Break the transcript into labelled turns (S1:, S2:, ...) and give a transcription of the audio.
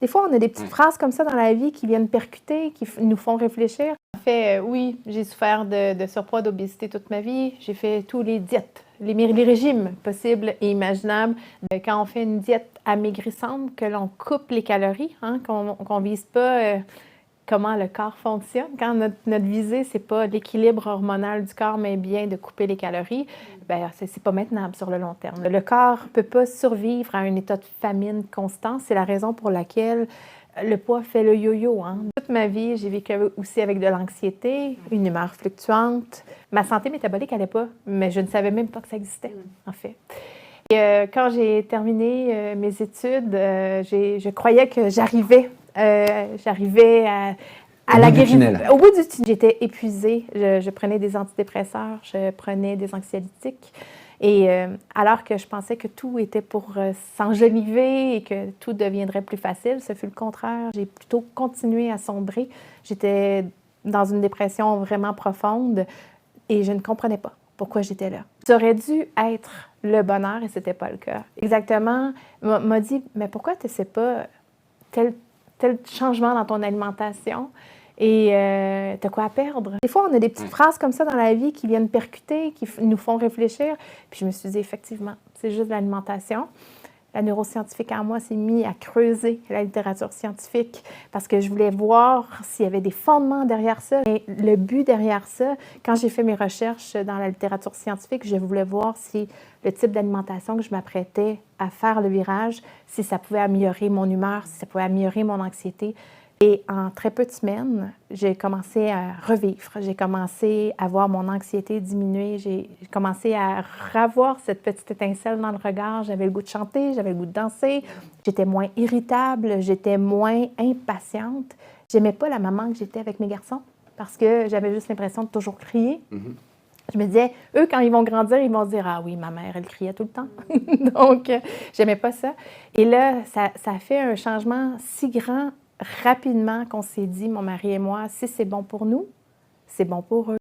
S1: Des fois, on a des petites phrases comme ça dans la vie qui viennent percuter, qui nous font réfléchir. En fait, oui, j'ai souffert de surpoids, d'obésité toute ma vie. J'ai fait tous les diètes, les régimes possibles et imaginables. Quand on fait une diète amaigrissante, que l'on coupe les calories, hein, qu'on ne vise pas comment le corps fonctionne. Quand notre visée, c'est pas l'équilibre hormonal du corps, mais bien de couper les calories, ben c'est pas maintenable sur le long terme. Le corps peut pas survivre à un état de famine constant. C'est la raison pour laquelle le poids fait le yo-yo. Hein. Toute ma vie, j'ai vécu aussi avec de l'anxiété, une humeur fluctuante. Ma santé métabolique n'allait pas, mais je ne savais même pas que ça existait, en fait. Et, quand j'ai terminé mes études, je croyais que j'arrivais à la guérison. Au bout du tunnel, j'étais épuisée. Je prenais des antidépresseurs, je prenais des anxiolytiques. Et alors que je pensais que tout était pour s'enjoliver et que tout deviendrait plus facile, ce fut le contraire. J'ai plutôt continué à sombrer. J'étais dans une dépression vraiment profonde et je ne comprenais pas pourquoi j'étais là. Ça aurait dû être le bonheur et c'était pas le cas. Exactement, m'a dit, mais pourquoi tu ne sais pas tel changement dans ton alimentation et tu as quoi à perdre? Des fois, on a des petites phrases comme ça dans la vie qui viennent percuter, qui nous font réfléchir. Puis je me suis dit, effectivement, c'est juste l'alimentation. La neuroscientifique en moi s'est mise à creuser la littérature scientifique parce que je voulais voir s'il y avait des fondements derrière ça. Et le but derrière ça, quand j'ai fait mes recherches dans la littérature scientifique, je voulais voir si le type d'alimentation que je m'apprêtais à faire le virage, si ça pouvait améliorer mon humeur, si ça pouvait améliorer mon anxiété. Et en très peu de semaines, j'ai commencé à revivre. J'ai commencé à voir mon anxiété diminuer. J'ai commencé à revoir cette petite étincelle dans le regard. J'avais le goût de chanter, j'avais le goût de danser. J'étais moins irritable, j'étais moins impatiente. J'aimais pas la maman que j'étais avec mes garçons parce que j'avais juste l'impression de toujours crier. Je me disais, eux, quand ils vont grandir, ils vont se dire « Ah oui, ma mère, elle criait tout le temps. » Donc, j'aimais pas ça. Et là, ça a fait un changement si grand rapidement qu'on s'est dit, mon mari et moi, si c'est bon pour nous, c'est bon pour eux.